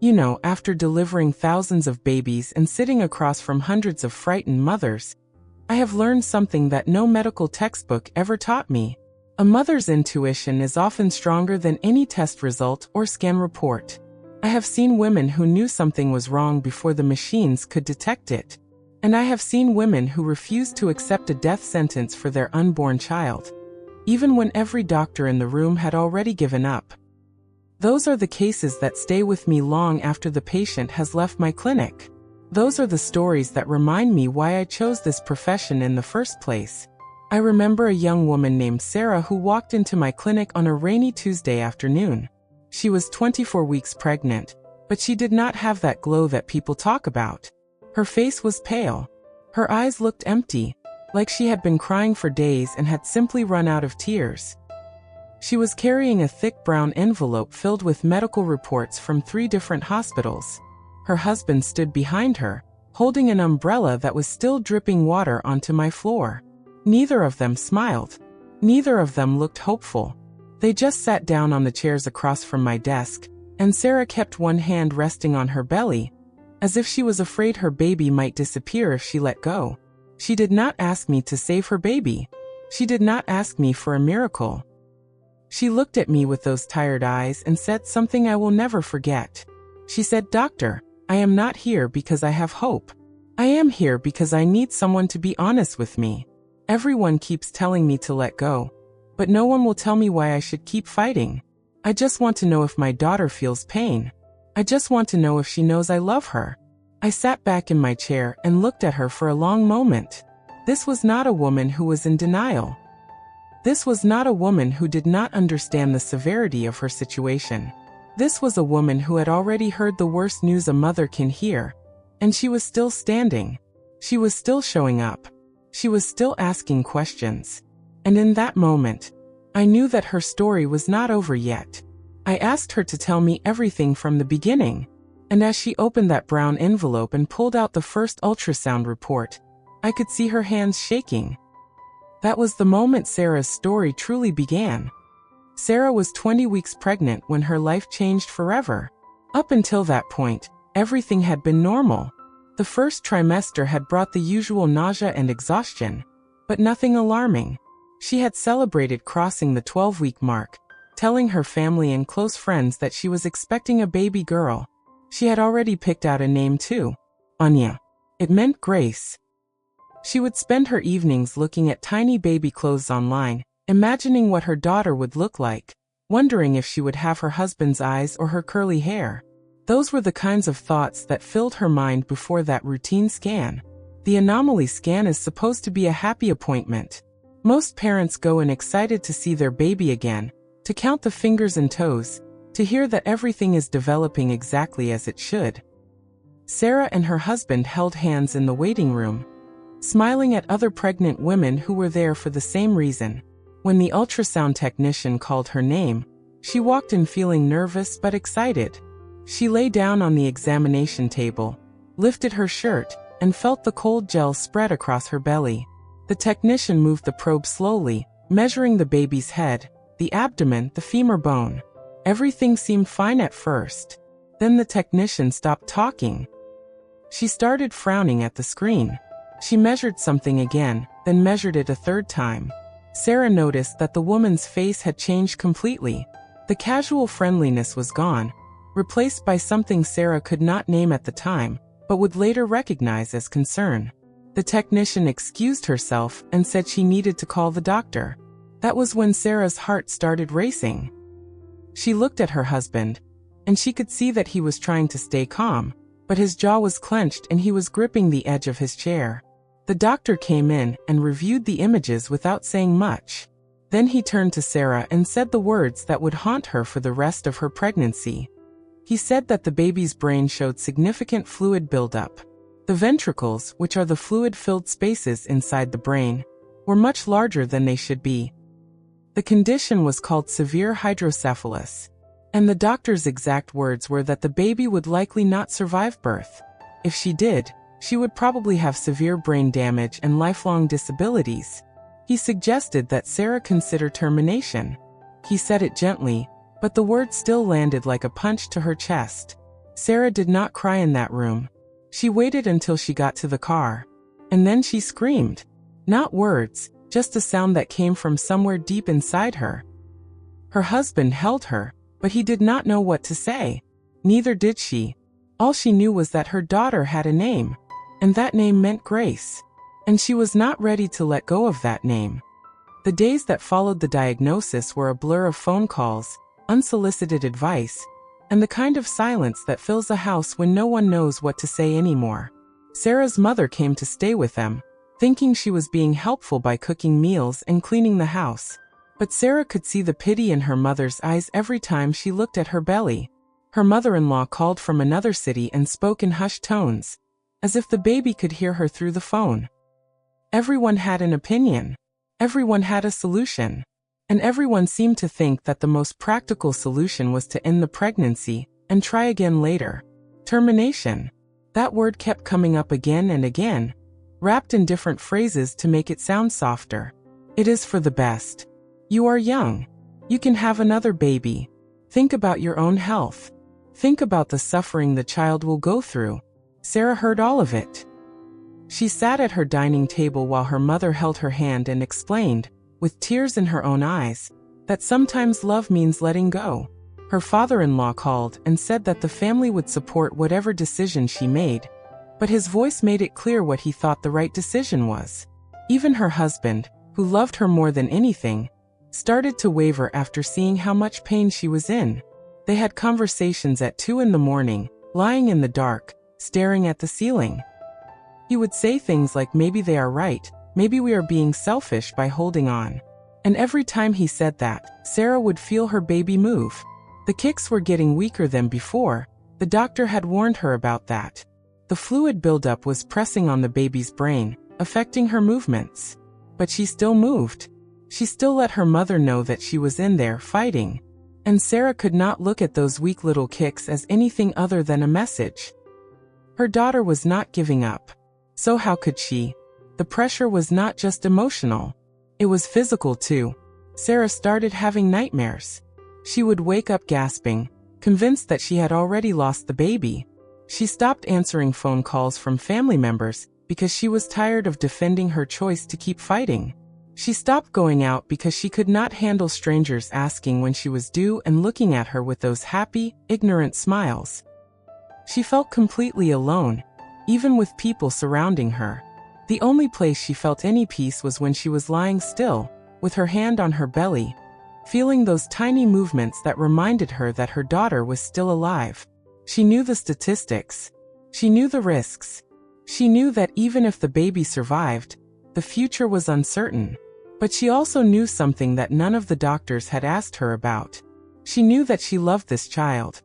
You know, after delivering thousands of babies and sitting across from hundreds of frightened mothers, I have learned something that no medical textbook ever taught me. A mother's intuition is often stronger than any test result or scan report. I have seen women who knew something was wrong before the machines could detect it. And I have seen women who refused to accept a death sentence for their unborn child, even when every doctor in the room had already given up. Those are the cases that stay with me long after the patient has left my clinic. Those are the stories that remind me why I chose this profession in the first place. I remember a young woman named Sarah who walked into my clinic on a rainy Tuesday afternoon. She was 24 weeks pregnant, but she did not have that glow that people talk about. Her face was pale. Her eyes looked empty, like she had been crying for days and had simply run out of tears. She was carrying a thick brown envelope filled with medical reports from 3 different hospitals. Her husband stood behind her, holding an umbrella that was still dripping water onto my floor. Neither of them smiled. Neither of them looked hopeful. They just sat down on the chairs across from my desk, and Sarah kept one hand resting on her belly, as if she was afraid her baby might disappear if she let go. She did not ask me to save her baby. She did not ask me for a miracle. She looked at me with those tired eyes and said something I will never forget. She said, "Doctor, I am not here because I have hope. I am here because I need someone to be honest with me. Everyone keeps telling me to let go, but no one will tell me why I should keep fighting. I just want to know if my daughter feels pain. I just want to know if she knows I love her." I sat back in my chair and looked at her for a long moment. This was not a woman who was in denial. This was not a woman who did not understand the severity of her situation. This was a woman who had already heard the worst news a mother can hear, and she was still standing. She was still showing up. She was still asking questions. And in that moment, I knew that her story was not over yet. I asked her to tell me everything from the beginning. And as she opened that brown envelope and pulled out the first ultrasound report, I could see her hands shaking. That was the moment Sarah's story truly began. Sarah was 20 weeks pregnant when her life changed forever. Up until that point, everything had been normal. The first trimester had brought the usual nausea and exhaustion, but nothing alarming. She had celebrated crossing the 12-week mark, telling her family and close friends that she was expecting a baby girl. She had already picked out a name too, Anya. It meant grace. She would spend her evenings looking at tiny baby clothes online, imagining what her daughter would look like, wondering if she would have her husband's eyes or her curly hair. Those were the kinds of thoughts that filled her mind before that routine scan. The anomaly scan is supposed to be a happy appointment. Most parents go in excited to see their baby again, to count the fingers and toes, to hear that everything is developing exactly as it should. Sarah and her husband held hands in the waiting room, smiling at other pregnant women who were there for the same reason. When the ultrasound technician called her name, she walked in feeling nervous but excited. She lay down on the examination table, lifted her shirt, and felt the cold gel spread across her belly. The technician moved the probe slowly, measuring the baby's head, the abdomen, the femur bone. Everything seemed fine at first. Then the technician stopped talking. She started frowning at the screen. She measured something again, then measured it a third time. Sarah noticed that the woman's face had changed completely. The casual friendliness was gone, replaced by something Sarah could not name at the time, but would later recognize as concern. The technician excused herself and said she needed to call the doctor. That was when Sarah's heart started racing. She looked at her husband, and she could see that he was trying to stay calm, but his jaw was clenched and he was gripping the edge of his chair. The doctor came in and reviewed the images without saying much. Then he turned to Sarah and said the words that would haunt her for the rest of her pregnancy. He said that the baby's brain showed significant fluid buildup. The ventricles, which are the fluid-filled spaces inside the brain, were much larger than they should be. The condition was called severe hydrocephalus, and the doctor's exact words were that the baby would likely not survive birth. If she did, she would probably have severe brain damage and lifelong disabilities. He suggested that Sarah consider termination. He said it gently, but the word still landed like a punch to her chest. Sarah did not cry in that room. She waited until she got to the car. And then she screamed. Not words, just a sound that came from somewhere deep inside her. Her husband held her, but he did not know what to say. Neither did she. All she knew was that her daughter had a name, and that name meant Grace. And she was not ready to let go of that name. The days that followed the diagnosis were a blur of phone calls, unsolicited advice, and the kind of silence that fills a house when no one knows what to say anymore. Sarah's mother came to stay with them, thinking she was being helpful by cooking meals and cleaning the house. But Sarah could see the pity in her mother's eyes every time she looked at her belly. Her mother-in-law called from another city and spoke in hushed tones, as if the baby could hear her through the phone. Everyone had an opinion. Everyone had a solution. And everyone seemed to think that the most practical solution was to end the pregnancy and try again later. Termination. That word kept coming up again and again, wrapped in different phrases to make it sound softer. It is for the best. You are young. You can have another baby. Think about your own health. Think about the suffering the child will go through. Sarah heard all of it. She sat at her dining table while her mother held her hand and explained, with tears in her own eyes, that sometimes love means letting go. Her father-in-law called and said that the family would support whatever decision she made, but his voice made it clear what he thought the right decision was. Even her husband, who loved her more than anything, started to waver after seeing how much pain she was in. They had conversations at 2 a.m, lying in the dark, staring at the ceiling. He would say things like, maybe they are right, maybe we are being selfish by holding on. And every time he said that, Sarah would feel her baby move. The kicks were getting weaker than before. The doctor had warned her about that. The fluid buildup was pressing on the baby's brain, affecting her movements. But she still moved. She still let her mother know that she was in there fighting. And Sarah could not look at those weak little kicks as anything other than a message. Her daughter was not giving up. So how could she? The pressure was not just emotional. It was physical too. Sarah started having nightmares. She would wake up gasping, convinced that she had already lost the baby. She stopped answering phone calls from family members because she was tired of defending her choice to keep fighting. She stopped going out because she could not handle strangers asking when she was due and looking at her with those happy, ignorant smiles. She felt completely alone, even with people surrounding her. The only place she felt any peace was when she was lying still, with her hand on her belly, feeling those tiny movements that reminded her that her daughter was still alive. She knew the statistics. She knew the risks. She knew that even if the baby survived, the future was uncertain. But she also knew something that none of the doctors had asked her about. She knew that she loved this child.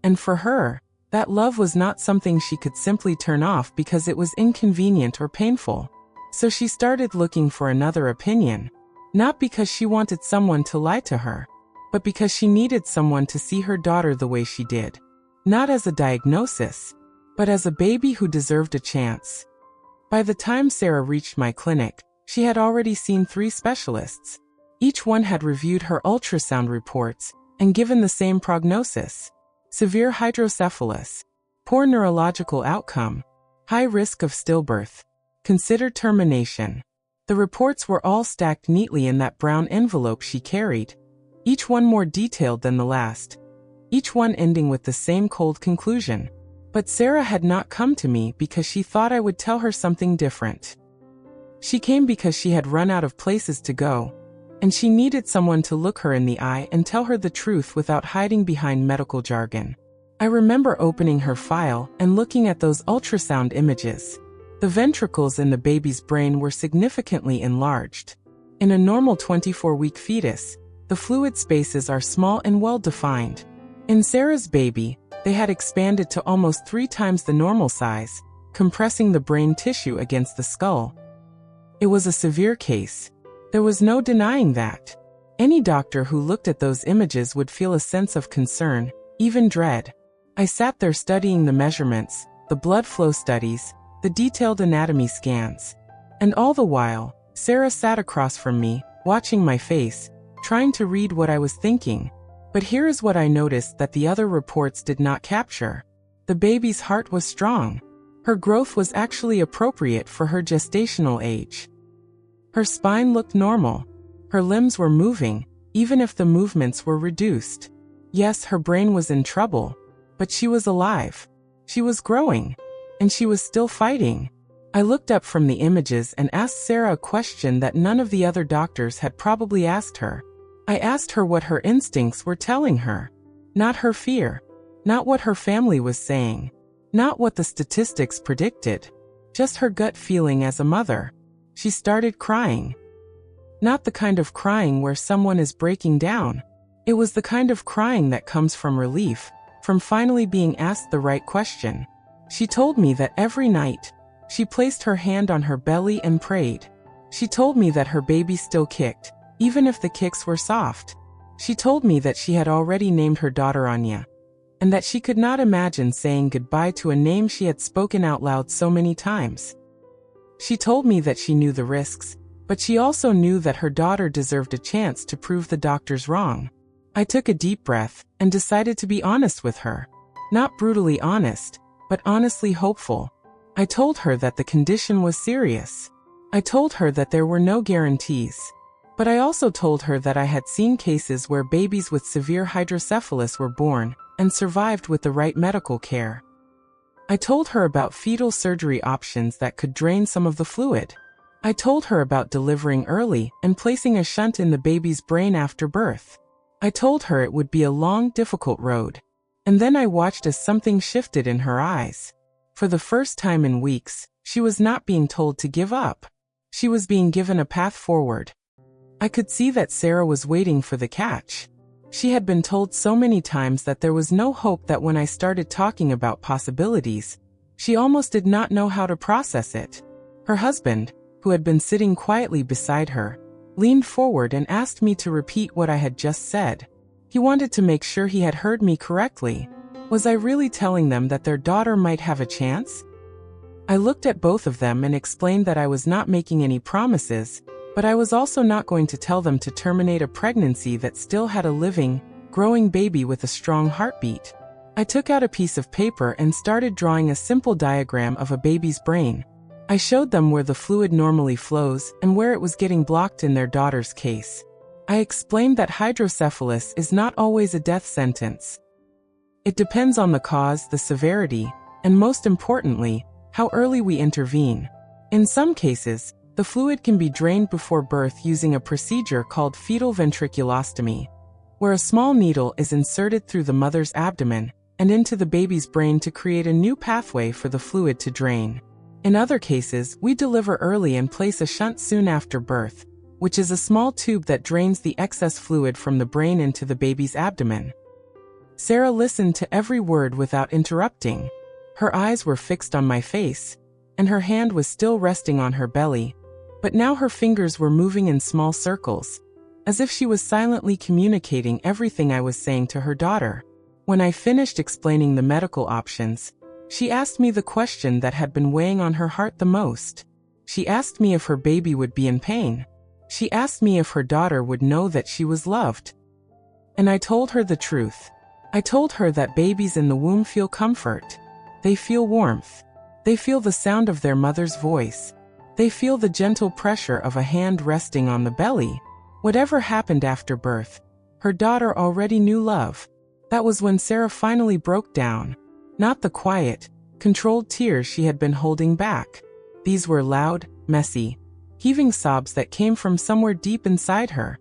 And for her, that love was not something she could simply turn off because it was inconvenient or painful. So she started looking for another opinion. Not because she wanted someone to lie to her, but because she needed someone to see her daughter the way she did. Not as a diagnosis, but as a baby who deserved a chance. By the time Sarah reached my clinic, she had already seen 3 specialists. Each one had reviewed her ultrasound reports and given the same prognosis: severe hydrocephalus, poor neurological outcome, high risk of stillbirth, consider termination. The reports were all stacked neatly in that brown envelope she carried, each one more detailed than the last, each one ending with the same cold conclusion. But Sarah had not come to me because she thought I would tell her something different. She came because she had run out of places to go, and she needed someone to look her in the eye and tell her the truth without hiding behind medical jargon. I remember opening her file and looking at those ultrasound images. The ventricles in the baby's brain were significantly enlarged. In a normal 24-week fetus, the fluid spaces are small and well-defined. In Sarah's baby, they had expanded to almost 3 times the normal size, compressing the brain tissue against the skull. It was a severe case. There was no denying that. Any doctor who looked at those images would feel a sense of concern, even dread. I sat there studying the measurements, the blood flow studies, the detailed anatomy scans. And all the while, Sarah sat across from me, watching my face, trying to read what I was thinking. But here is what I noticed that the other reports did not capture. The baby's heart was strong. Her growth was actually appropriate for her gestational age. Her spine looked normal. Her limbs were moving, even if the movements were reduced. Yes, her brain was in trouble, but she was alive. She was growing, and she was still fighting. I looked up from the images and asked Sarah a question that none of the other doctors had probably asked her. I asked her what her instincts were telling her. Not her fear. Not what her family was saying. Not what the statistics predicted. Just her gut feeling as a mother. She started crying. Not the kind of crying where someone is breaking down. It was the kind of crying that comes from relief, from finally being asked the right question. She told me that every night, she placed her hand on her belly and prayed. She told me that her baby still kicked, even if the kicks were soft. She told me that she had already named her daughter Anya, and that she could not imagine saying goodbye to a name she had spoken out loud so many times. She told me that she knew the risks, but she also knew that her daughter deserved a chance to prove the doctors wrong. I took a deep breath and decided to be honest with her. Not brutally honest, but honestly hopeful. I told her that the condition was serious. I told her that there were no guarantees. But I also told her that I had seen cases where babies with severe hydrocephalus were born and survived with the right medical care. I told her about fetal surgery options that could drain some of the fluid. I told her about delivering early and placing a shunt in the baby's brain after birth. I told her it would be a long, difficult road. And then I watched as something shifted in her eyes. For the first time in weeks, she was not being told to give up. She was being given a path forward. I could see that Sarah was waiting for the catch. She had been told so many times that there was no hope that when I started talking about possibilities, she almost did not know how to process it. Her husband, who had been sitting quietly beside her, leaned forward and asked me to repeat what I had just said. He wanted to make sure he had heard me correctly. Was I really telling them that their daughter might have a chance? I looked at both of them and explained that I was not making any promises, but I was also not going to tell them to terminate a pregnancy that still had a living, growing baby with a strong heartbeat. I took out a piece of paper and started drawing a simple diagram of a baby's brain. I showed them where the fluid normally flows and where it was getting blocked in their daughter's case. I explained that hydrocephalus is not always a death sentence. It depends on the cause, the severity, and most importantly, how early we intervene. In some cases, the fluid can be drained before birth using a procedure called fetal ventriculostomy, where a small needle is inserted through the mother's abdomen and into the baby's brain to create a new pathway for the fluid to drain. In other cases, we deliver early and place a shunt soon after birth, which is a small tube that drains the excess fluid from the brain into the baby's abdomen. Sarah listened to every word without interrupting. Her eyes were fixed on my face, and her hand was still resting on her belly, but now her fingers were moving in small circles, as if she was silently communicating everything I was saying to her daughter. When I finished explaining the medical options, she asked me the question that had been weighing on her heart the most. She asked me if her baby would be in pain. She asked me if her daughter would know that she was loved. And I told her the truth. I told her that babies in the womb feel comfort. They feel warmth. They feel the sound of their mother's voice. They feel the gentle pressure of a hand resting on the belly. Whatever happened after birth, her daughter already knew love. That was when Sarah finally broke down. Not the quiet, controlled tears she had been holding back. These were loud, messy, heaving sobs that came from somewhere deep inside her.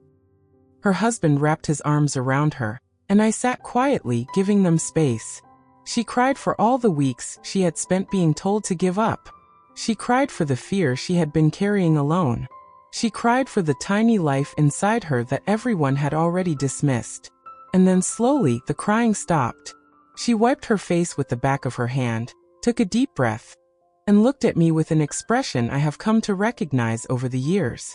Her husband wrapped his arms around her, and I sat quietly, giving them space. She cried for all the weeks she had spent being told to give up. She cried for the fear she had been carrying alone. She cried for the tiny life inside her that everyone had already dismissed. And then slowly, the crying stopped. She wiped her face with the back of her hand, took a deep breath, and looked at me with an expression I have come to recognize over the years.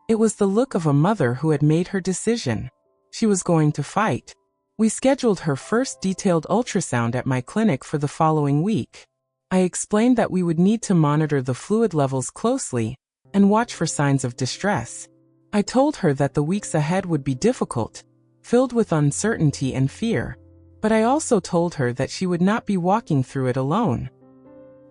It was the look of a mother who had made her decision. She was going to fight. We scheduled her first detailed ultrasound at my clinic for the following week. I explained that we would need to monitor the fluid levels closely and watch for signs of distress. I told her that the weeks ahead would be difficult, filled with uncertainty and fear. But I also told her that she would not be walking through it alone.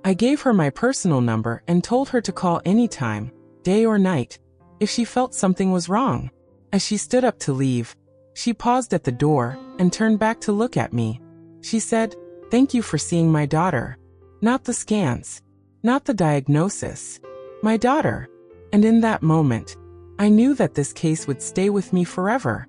I gave her my personal number and told her to call anytime, day or night, if she felt something was wrong. As she stood up to leave, she paused at the door and turned back to look at me. She said, "Thank you for seeing my daughter. Not the scans. Not the diagnosis. My daughter." And in that moment, I knew that this case would stay with me forever.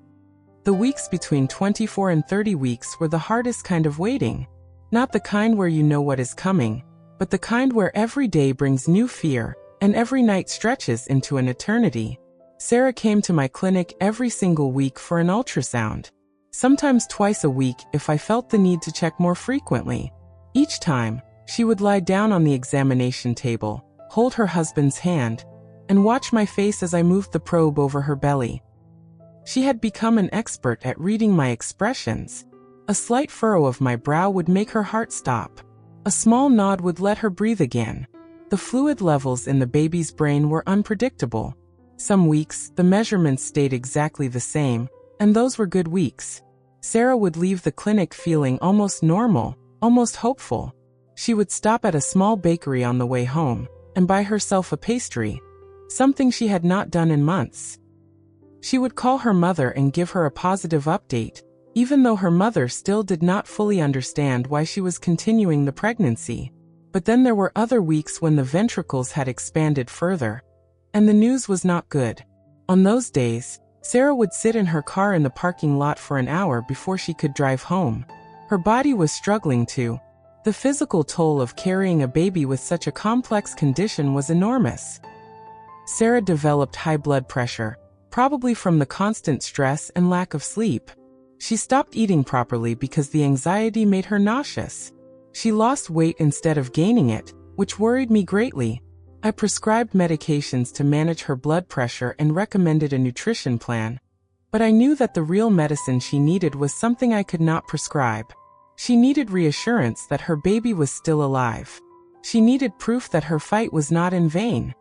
The weeks between 24 and 30 weeks were the hardest kind of waiting. Not the kind where you know what is coming, but the kind where every day brings new fear, and every night stretches into an eternity. Sarah came to my clinic every single week for an ultrasound. Sometimes twice a week if I felt the need to check more frequently. Each time, she would lie down on the examination table, hold her husband's hand, and watch my face as I moved the probe over her belly. She had become an expert at reading my expressions. A slight furrow of my brow would make her heart stop. A small nod would let her breathe again. The fluid levels in the baby's brain were unpredictable. Some weeks, the measurements stayed exactly the same, and those were good weeks. Sarah would leave the clinic feeling almost normal, almost hopeful. She would stop at a small bakery on the way home and buy herself a pastry, something she had not done in months. She would call her mother and give her a positive update, even though her mother still did not fully understand why she was continuing the pregnancy. But then there were other weeks when the ventricles had expanded further, and the news was not good. On those days, Sarah would sit in her car in the parking lot for an hour before she could drive home. Her body was struggling too. The physical toll of carrying a baby with such a complex condition was enormous. Sarah developed high blood pressure, probably from the constant stress and lack of sleep. She stopped eating properly because the anxiety made her nauseous. She lost weight instead of gaining it, which worried me greatly. I prescribed medications to manage her blood pressure and recommended a nutrition plan. But I knew that the real medicine she needed was something I could not prescribe. She needed reassurance that her baby was still alive. She needed proof that her fight was not in vain.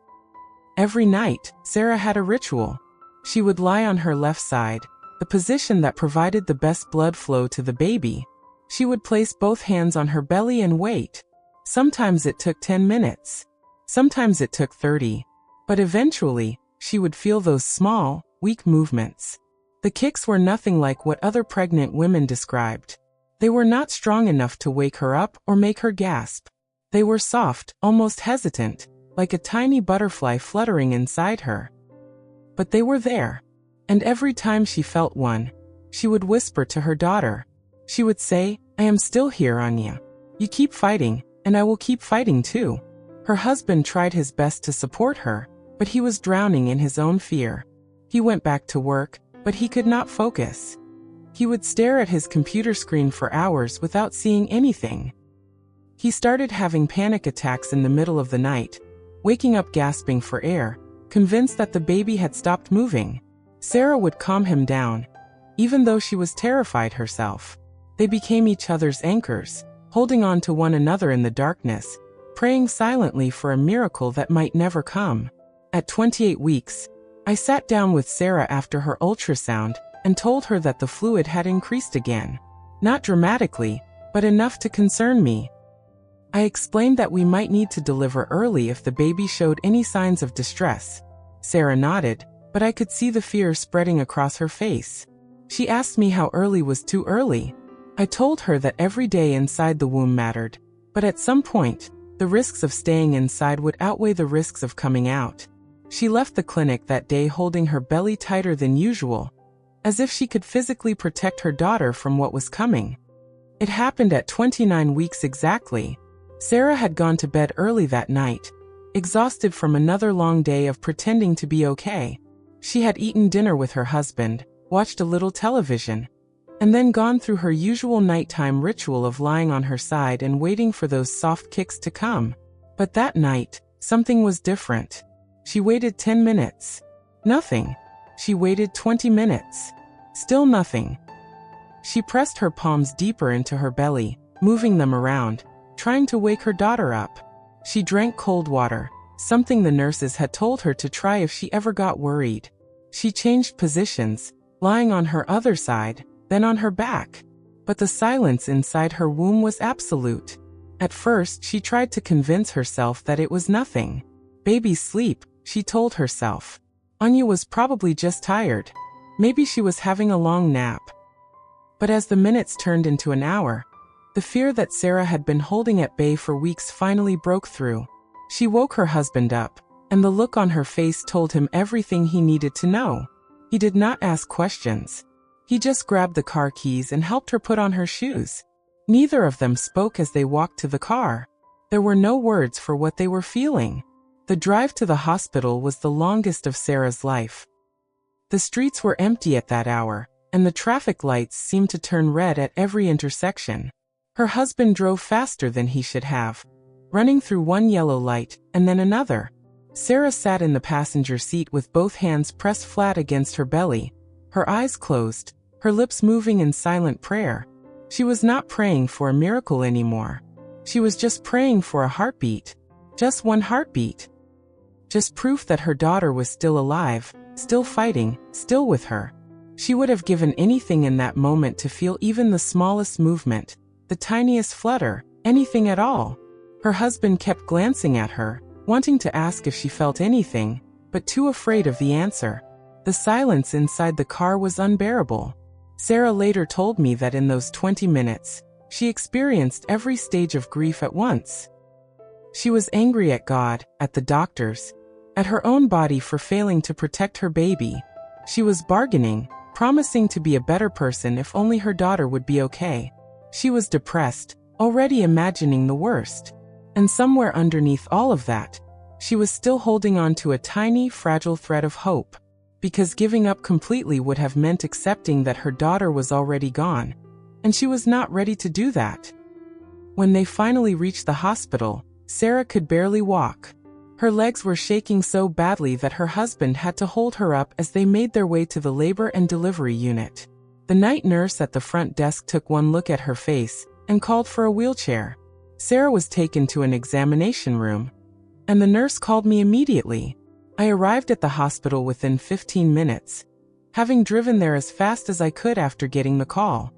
Every night, Sarah had a ritual. She would lie on her left side, the position that provided the best blood flow to the baby. She would place both hands on her belly and wait. Sometimes it took 10 minutes. Sometimes it took 30. But eventually, she would feel those small, weak movements. The kicks were nothing like what other pregnant women described. They were not strong enough to wake her up or make her gasp. They were soft, almost hesitant, like a tiny butterfly fluttering inside her. But they were there. And every time she felt one, she would whisper to her daughter. She would say, "I am still here, Anya. You keep fighting, and I will keep fighting too." Her husband tried his best to support her, but he was drowning in his own fear. He went back to work, but he could not focus. He would stare at his computer screen for hours without seeing anything. He started having panic attacks in the middle of the night, waking up gasping for air, convinced that the baby had stopped moving. Sarah would calm him down, even though she was terrified herself. They became each other's anchors, holding on to one another in the darkness, praying silently for a miracle that might never come. At 28 weeks, I sat down with Sarah after her ultrasound and told her that the fluid had increased again. Not dramatically, but enough to concern me. I explained that we might need to deliver early if the baby showed any signs of distress. Sarah nodded, but I could see the fear spreading across her face. She asked me how early was too early. I told her that every day inside the womb mattered, but at some point, the risks of staying inside would outweigh the risks of coming out. She left the clinic that day holding her belly tighter than usual, as if she could physically protect her daughter from what was coming. It happened at 29 weeks exactly. Sarah had gone to bed early that night, exhausted from another long day of pretending to be okay. She had eaten dinner with her husband, watched a little television, and then gone through her usual nighttime ritual of lying on her side and waiting for those soft kicks to come. But that night, something was different. She waited 10 minutes. Nothing. She waited 20 minutes. Still nothing. She pressed her palms deeper into her belly, moving them around, trying to wake her daughter up. She drank cold water, something the nurses had told her to try if she ever got worried. She changed positions, lying on her other side, then on her back. But the silence inside her womb was absolute. At first, she tried to convince herself that it was nothing. Babies sleep, she told herself. Anya was probably just tired. Maybe she was having a long nap. But as the minutes turned into an hour, the fear that Sarah had been holding at bay for weeks finally broke through. She woke her husband up, and the look on her face told him everything he needed to know. He did not ask questions. He just grabbed the car keys and helped her put on her shoes. Neither of them spoke as they walked to the car. There were no words for what they were feeling. The drive to the hospital was the longest of Sarah's life. The streets were empty at that hour, and the traffic lights seemed to turn red at every intersection. Her husband drove faster than he should have, running through one yellow light and then another. Sarah sat in the passenger seat with both hands pressed flat against her belly, her eyes closed, her lips moving in silent prayer. She was not praying for a miracle anymore. She was just praying for a heartbeat. Just one heartbeat. Just proof that her daughter was still alive, still fighting, still with her. She would have given anything in that moment to feel even the smallest movement, the tiniest flutter, anything at all. Her husband kept glancing at her, wanting to ask if she felt anything, but too afraid of the answer. The silence inside the car was unbearable. Sarah later told me that in those 20 minutes, she experienced every stage of grief at once. She was angry at God, at the doctors, at her own body for failing to protect her baby. She was bargaining, promising to be a better person if only her daughter would be okay. She was depressed, already imagining the worst. And somewhere underneath all of that, she was still holding on to a tiny, fragile thread of hope. Because giving up completely would have meant accepting that her daughter was already gone. And she was not ready to do that. When they finally reached the hospital, Sarah could barely walk. Her legs were shaking so badly that her husband had to hold her up as they made their way to the labor and delivery unit. The night nurse at the front desk took one look at her face and called for a wheelchair. Sarah was taken to an examination room, and the nurse called me immediately. I arrived at the hospital within 15 minutes, having driven there as fast as I could after getting the call.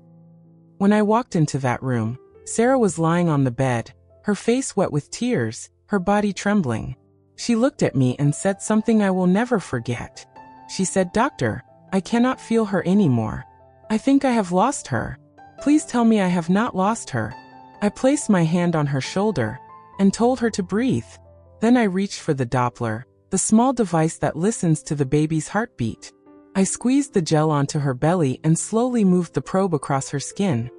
When I walked into that room, Sarah was lying on the bed, her face wet with tears, her body trembling. She looked at me and said something I will never forget. She said, "Doctor, I cannot feel her anymore. I think I have lost her. Please tell me I have not lost her." I placed my hand on her shoulder and told her to breathe. Then I reached for the Doppler, the small device that listens to the baby's heartbeat. I squeezed the gel onto her belly and slowly moved the probe across her skin.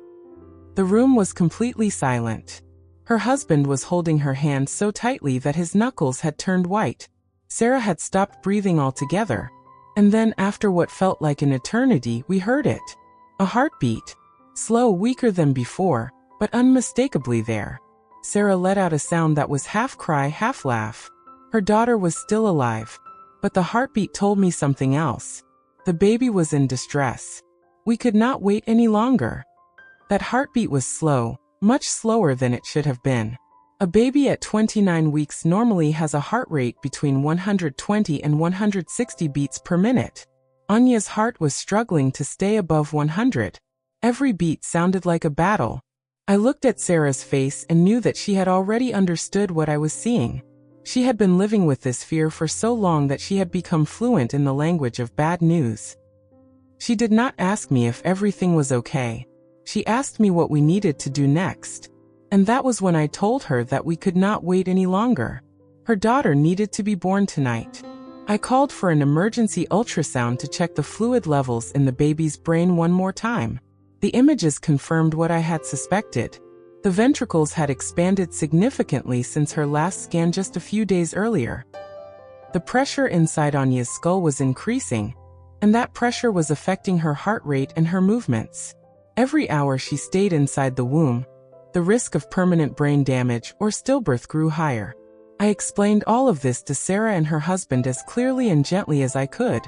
The room was completely silent. Her husband was holding her hand so tightly that his knuckles had turned white. Sarah had stopped breathing altogether. And then, after what felt like an eternity, we heard it. A heartbeat. Slow, weaker than before, but unmistakably there. Sarah let out a sound that was half cry, half laugh. Her daughter was still alive. But the heartbeat told me something else. The baby was in distress. We could not wait any longer. That heartbeat was slow, much slower than it should have been. A baby at 29 weeks normally has a heart rate between 120 and 160 beats per minute. Anya's heart was struggling to stay above 100. Every beat sounded like a battle. I looked at Sarah's face and knew that she had already understood what I was seeing. She had been living with this fear for so long that she had become fluent in the language of bad news. She did not ask me if everything was okay. She asked me what we needed to do next. And that was when I told her that we could not wait any longer. Her daughter needed to be born tonight. I called for an emergency ultrasound to check the fluid levels in the baby's brain one more time. The images confirmed what I had suspected. The ventricles had expanded significantly since her last scan just a few days earlier. The pressure inside Anya's skull was increasing, and that pressure was affecting her heart rate and her movements. Every hour she stayed inside the womb, the risk of permanent brain damage or stillbirth grew higher. I explained all of this to Sarah and her husband as clearly and gently as I could.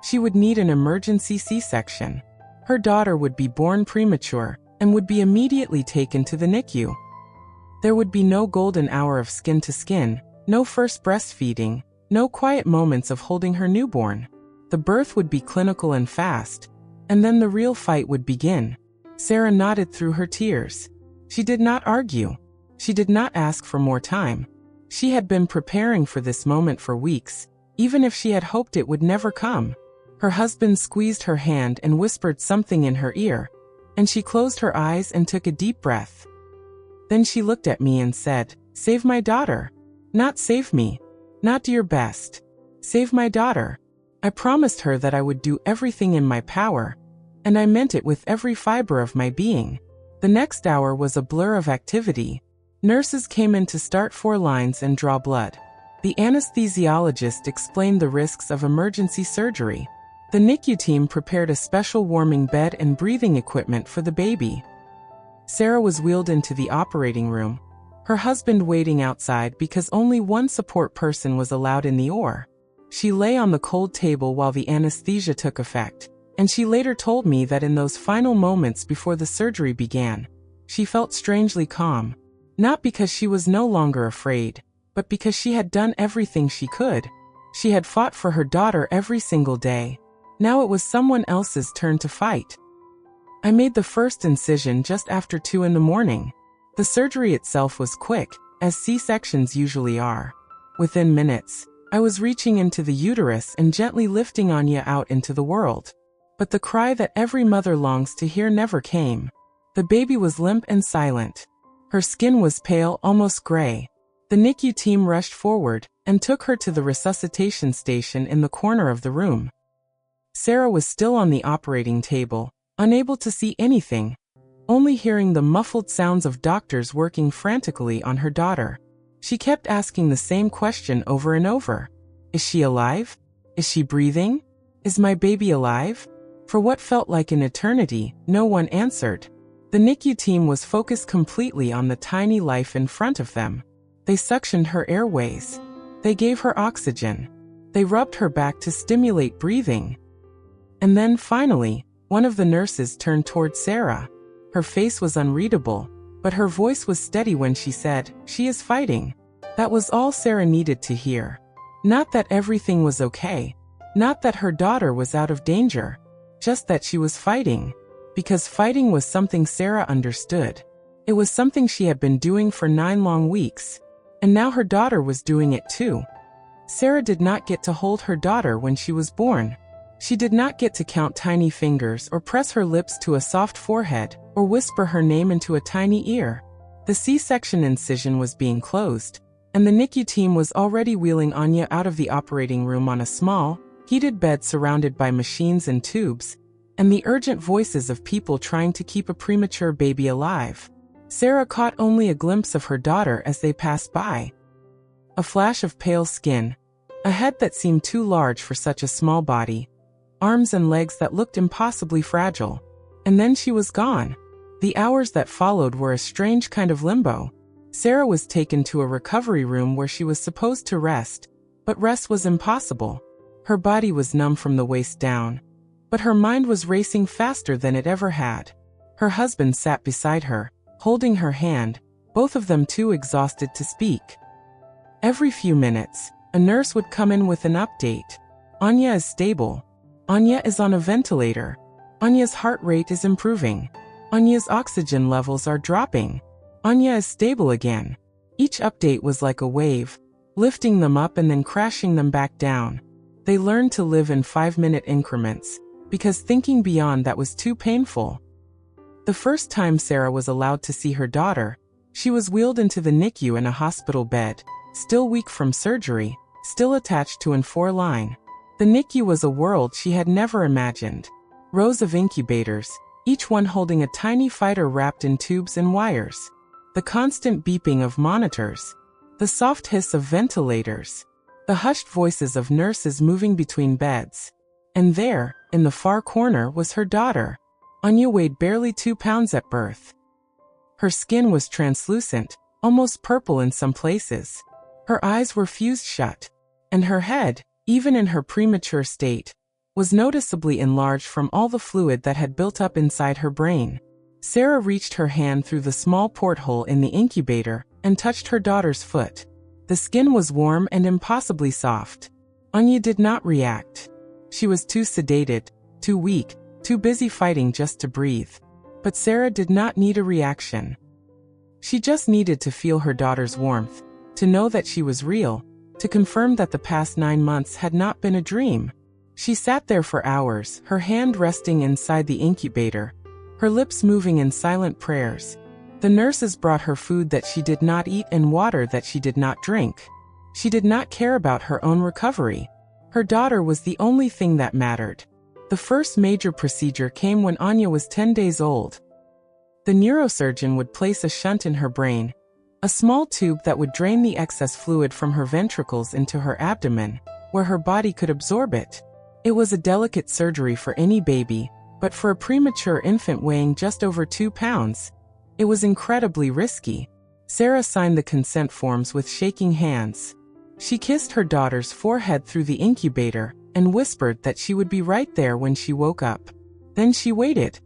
She would need an emergency C-section. Her daughter would be born premature and would be immediately taken to the NICU. There would be no golden hour of skin to skin, no first breastfeeding, no quiet moments of holding her newborn. The birth would be clinical and fast, And then the real fight would begin. Sarah nodded through her tears. She did not argue. She did not ask for more time. She had been preparing for this moment for weeks, even if she had hoped it would never come. Her husband squeezed her hand and whispered something in her ear, and she closed her eyes and took a deep breath. Then she looked at me and said, "Save my daughter. Not save me. Not do your best. Save my daughter." I promised her that I would do everything in my power, and I meant it with every fiber of my being. The next hour was a blur of activity. Nurses came in to start 4 lines and draw blood. The anesthesiologist explained the risks of emergency surgery. The NICU team prepared a special warming bed and breathing equipment for the baby. Sarah was wheeled into the operating room, her husband waiting outside because only one support person was allowed in the OR. She lay on the cold table while the anesthesia took effect, and she later told me that in those final moments before the surgery began, she felt strangely calm. Not because she was no longer afraid, but because she had done everything she could. She had fought for her daughter every single day. Now it was someone else's turn to fight. I made the first incision just after 2 in the morning. The surgery itself was quick, as C-sections usually are. Within minutes, I was reaching into the uterus and gently lifting Anya out into the world. But the cry that every mother longs to hear never came. The baby was limp and silent. Her skin was pale, almost gray. The NICU team rushed forward and took her to the resuscitation station in the corner of the room. Sarah was still on the operating table, unable to see anything, only hearing the muffled sounds of doctors working frantically on her daughter. She kept asking the same question over and over. Is she alive? Is she breathing? Is my baby alive? For what felt like an eternity, no one answered. The NICU team was focused completely on the tiny life in front of them. They suctioned her airways. They gave her oxygen. They rubbed her back to stimulate breathing. And then finally, one of the nurses turned toward Sarah. Her face was unreadable, but her voice was steady when she said, "She is fighting." That was all Sarah needed to hear. Not that everything was okay. Not that her daughter was out of danger. Just that she was fighting. Because fighting was something Sarah understood. It was something she had been doing for 9 long weeks. And now her daughter was doing it too. Sarah did not get to hold her daughter when she was born. She did not get to count tiny fingers or press her lips to a soft forehead or whisper her name into a tiny ear. The C-section incision was being closed, and the NICU team was already wheeling Anya out of the operating room on a small, heated bed surrounded by machines and tubes, and the urgent voices of people trying to keep a premature baby alive. Sarah caught only a glimpse of her daughter as they passed by. A flash of pale skin, a head that seemed too large for such a small body, arms and legs that looked impossibly fragile. And then she was gone. The hours that followed were a strange kind of limbo. Sarah was taken to a recovery room where she was supposed to rest, but rest was impossible. Her body was numb from the waist down, but her mind was racing faster than it ever had. Her husband sat beside her, holding her hand, both of them too exhausted to speak. Every few minutes, a nurse would come in with an update. Anya is stable. Anya is on a ventilator. Anya's heart rate is improving. Anya's oxygen levels are dropping. Anya is stable again. Each update was like a wave, lifting them up and then crashing them back down. They learned to live in 5-minute increments, because thinking beyond that was too painful. The first time Sarah was allowed to see her daughter, she was wheeled into the NICU in a hospital bed, still weak from surgery, still attached to an 4-line. The NICU was a world she had never imagined. Rows of incubators, each one holding a tiny fighter wrapped in tubes and wires. The constant beeping of monitors. The soft hiss of ventilators. The hushed voices of nurses moving between beds. And there, in the far corner, was her daughter. Anya weighed barely 2 pounds at birth. Her skin was translucent, almost purple in some places. Her eyes were fused shut. And her head, even in her premature state, was noticeably enlarged from all the fluid that had built up inside her brain. Sarah reached her hand through the small porthole in the incubator and touched her daughter's foot. The skin was warm and impossibly soft. Anya did not react. She was too sedated, too weak, too busy fighting just to breathe. But Sarah did not need a reaction. She just needed to feel her daughter's warmth, to know that she was real, to confirm that the past 9 months had not been a dream. She sat there for hours, her hand resting inside the incubator, her lips moving in silent prayers. The nurses brought her food that she did not eat and water that she did not drink. She did not care about her own recovery. Her daughter was the only thing that mattered. The first major procedure came when Anya was 10 days old. The neurosurgeon would place a shunt in her brain, a small tube that would drain the excess fluid from her ventricles into her abdomen, where her body could absorb it. It was a delicate surgery for any baby, but for a premature infant weighing just over 2 pounds, it was incredibly risky. Sarah signed the consent forms with shaking hands. She kissed her daughter's forehead through the incubator and whispered that she would be right there when she woke up. Then she waited.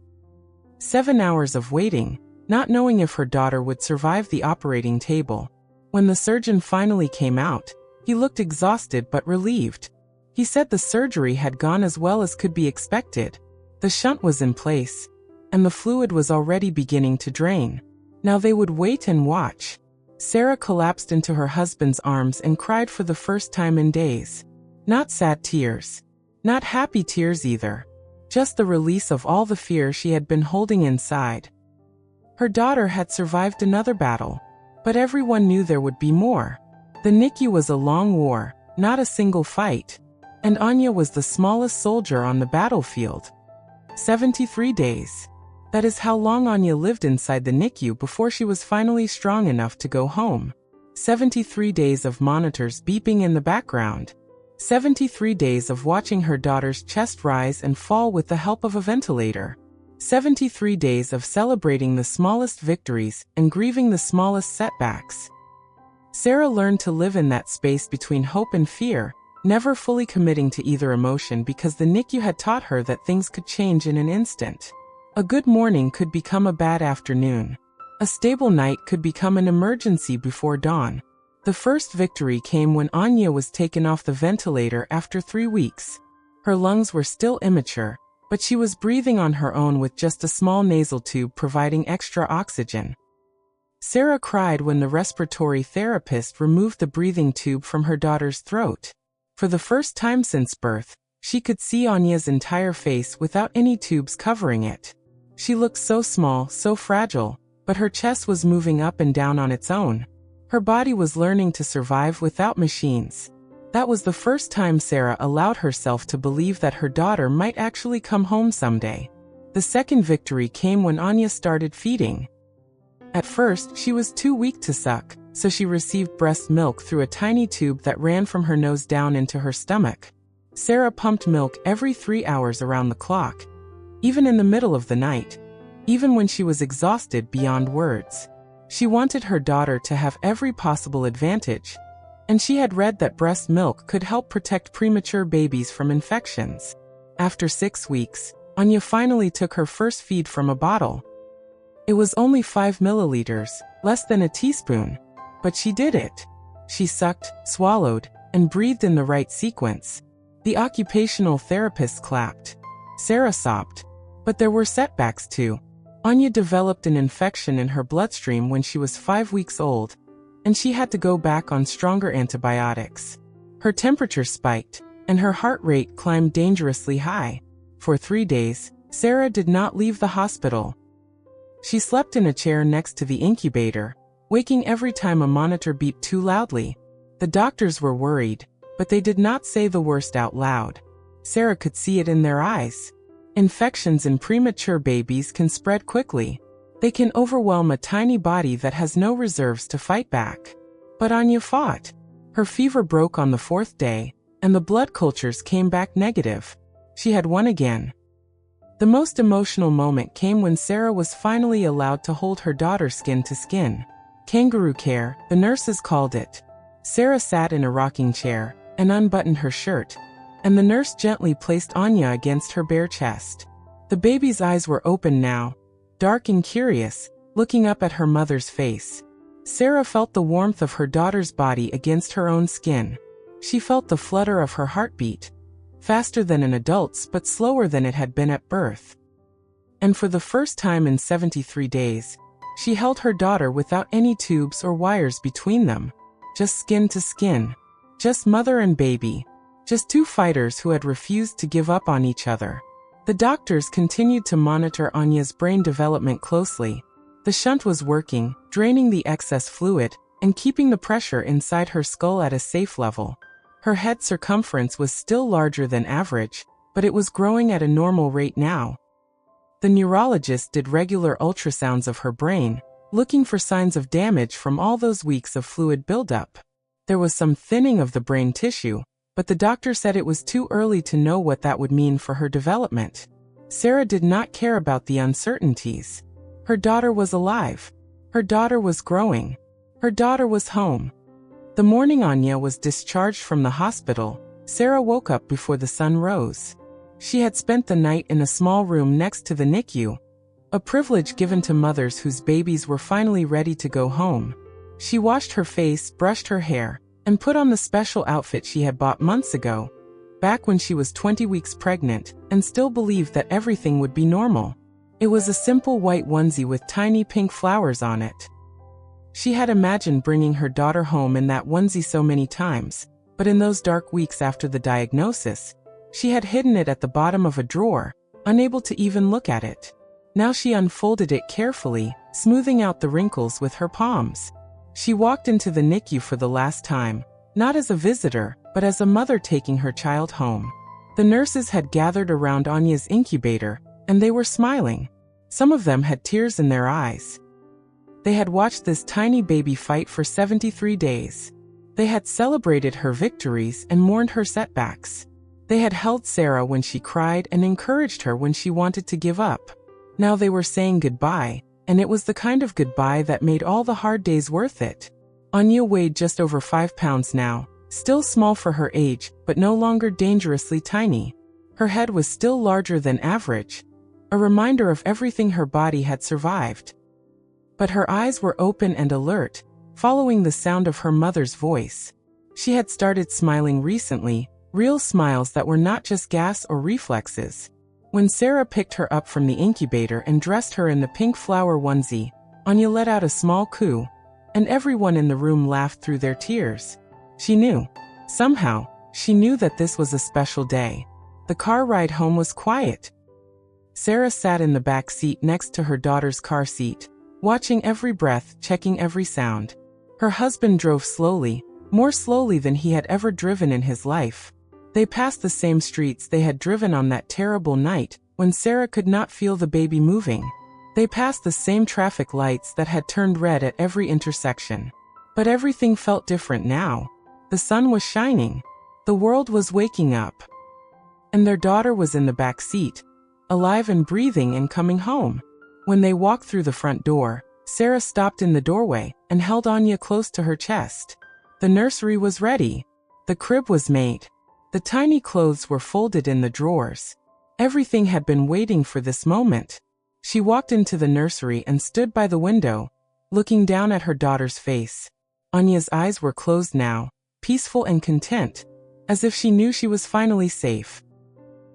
7 hours of waiting, not knowing if her daughter would survive the operating table. When the surgeon finally came out, he looked exhausted but relieved. He said the surgery had gone as well as could be expected. The shunt was in place, and the fluid was already beginning to drain. Now they would wait and watch. Sarah collapsed into her husband's arms and cried for the first time in days. Not sad tears. Not happy tears either. Just the release of all the fear she had been holding inside. Her daughter had survived another battle, but everyone knew there would be more. The NICU was a long war, not a single fight, and Anya was the smallest soldier on the battlefield. 73 days. That is how long Anya lived inside the NICU before she was finally strong enough to go home. 73 days of monitors beeping in the background. 73 days of watching her daughter's chest rise and fall with the help of a ventilator. 73 days of celebrating the smallest victories and grieving the smallest setbacks. Sarah learned to live in that space between hope and fear, never fully committing to either emotion because the NICU had taught her that things could change in an instant. A good morning could become a bad afternoon. A stable night could become an emergency before dawn. The first victory came when Anya was taken off the ventilator after 3 weeks. Her lungs were still immature, but she was breathing on her own with just a small nasal tube providing extra oxygen. Sarah cried when the respiratory therapist removed the breathing tube from her daughter's throat. For the first time since birth, she could see Anya's entire face without any tubes covering it. She looked so small, so fragile, but her chest was moving up and down on its own. Her body was learning to survive without machines. That was the first time Sarah allowed herself to believe that her daughter might actually come home someday. The second victory came when Anya started feeding. At first, she was too weak to suck, so she received breast milk through a tiny tube that ran from her nose down into her stomach. Sarah pumped milk every 3 hours around the clock, even in the middle of the night, even when she was exhausted beyond words. She wanted her daughter to have every possible advantage, and she had read that breast milk could help protect premature babies from infections. After 6 weeks, Anya finally took her first feed from a bottle. It was only 5 milliliters, less than a teaspoon, but she did it. She sucked, swallowed, and breathed in the right sequence. The occupational therapist clapped. Sarah sobbed. But there were setbacks too. Anya developed an infection in her bloodstream when she was 5 weeks old, and she had to go back on stronger antibiotics. Her temperature spiked, and her heart rate climbed dangerously high. For 3 days, Sarah did not leave the hospital. She slept in a chair next to the incubator, waking every time a monitor beeped too loudly. The doctors were worried, but they did not say the worst out loud. Sarah could see it in their eyes. Infections in premature babies can spread quickly. They can overwhelm a tiny body that has no reserves to fight back. But Anya fought. Her fever broke on the 4th day, and the blood cultures came back negative. She had won again. The most emotional moment came when Sarah was finally allowed to hold her daughter skin to skin. Kangaroo care, the nurses called it. Sarah sat in a rocking chair and unbuttoned her shirt, and the nurse gently placed Anya against her bare chest. The baby's eyes were open now, dark and curious, looking up at her mother's face. Sarah felt the warmth of her daughter's body against her own skin. She felt the flutter of her heartbeat, faster than an adult's but slower than it had been at birth. And for the first time in 73 days, she held her daughter without any tubes or wires between them. Just skin to skin. Just mother and baby. Just two fighters who had refused to give up on each other. The doctors continued to monitor Anya's brain development closely. The shunt was working, draining the excess fluid, and keeping the pressure inside her skull at a safe level. Her head circumference was still larger than average, but it was growing at a normal rate now. The neurologist did regular ultrasounds of her brain, looking for signs of damage from all those weeks of fluid buildup. There was some thinning of the brain tissue, but the doctor said it was too early to know what that would mean for her development. Sarah did not care about the uncertainties. Her daughter was alive. Her daughter was growing. Her daughter was home. The morning Anya was discharged from the hospital, Sarah woke up before the sun rose. She had spent the night in a small room next to the NICU, a privilege given to mothers whose babies were finally ready to go home. She washed her face, brushed her hair, and put on the special outfit she had bought months ago, back when she was 20 weeks pregnant, and still believed that everything would be normal. It was a simple white onesie with tiny pink flowers on it. She had imagined bringing her daughter home in that onesie so many times, but in those dark weeks after the diagnosis, she had hidden it at the bottom of a drawer, unable to even look at it. Now she unfolded it carefully, smoothing out the wrinkles with her palms. She walked into the NICU for the last time, not as a visitor, but as a mother taking her child home. The nurses had gathered around Anya's incubator, and they were smiling. Some of them had tears in their eyes. They had watched this tiny baby fight for 73 days. They had celebrated her victories and mourned her setbacks. They had held Sarah when she cried and encouraged her when she wanted to give up. Now they were saying goodbye, and it was the kind of goodbye that made all the hard days worth it. Anya weighed just over 5 pounds now, still small for her age, but no longer dangerously tiny. Her head was still larger than average, a reminder of everything her body had survived. But her eyes were open and alert, following the sound of her mother's voice. She had started smiling recently, real smiles that were not just gas or reflexes. When Sarah picked her up from the incubator and dressed her in the pink flower onesie, Anya let out a small coo, and everyone in the room laughed through their tears. She knew. Somehow, she knew that this was a special day. The car ride home was quiet. Sarah sat in the back seat next to her daughter's car seat, watching every breath, checking every sound. Her husband drove slowly, more slowly than he had ever driven in his life. They passed the same streets they had driven on that terrible night, when Sarah could not feel the baby moving. They passed the same traffic lights that had turned red at every intersection. But everything felt different now. The sun was shining. The world was waking up. And their daughter was in the back seat, alive and breathing and coming home. When they walked through the front door, Sarah stopped in the doorway and held Anya close to her chest. The nursery was ready. The crib was made. The tiny clothes were folded in the drawers. Everything had been waiting for this moment. She walked into the nursery and stood by the window, looking down at her daughter's face. Anya's eyes were closed now, peaceful and content, as if she knew she was finally safe.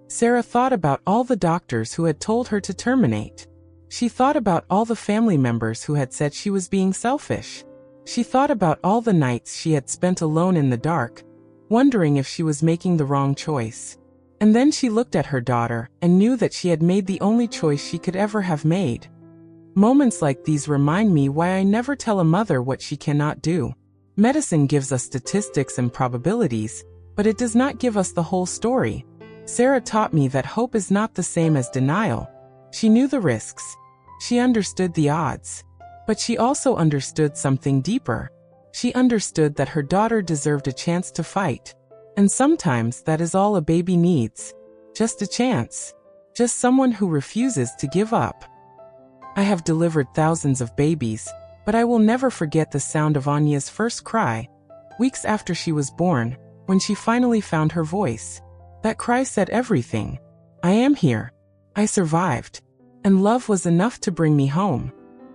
Sarah thought about all the doctors who had told her to terminate. She thought about all the family members who had said she was being selfish. She thought about all the nights she had spent alone in the dark, wondering if she was making the wrong choice. And then she looked at her daughter and knew that she had made the only choice she could ever have made. Moments like these remind me why I never tell a mother what she cannot do. Medicine gives us statistics and probabilities, but it does not give us the whole story. Sarah taught me that hope is not the same as denial. She knew the risks. She understood the odds. But she also understood something deeper. She understood that her daughter deserved a chance to fight. And sometimes that is all a baby needs. Just a chance. Just someone who refuses to give up. I have delivered thousands of babies, but I will never forget the sound of Anya's first cry, weeks after she was born, when she finally found her voice. That cry said everything. I am here. I survived. And love was enough to bring me home.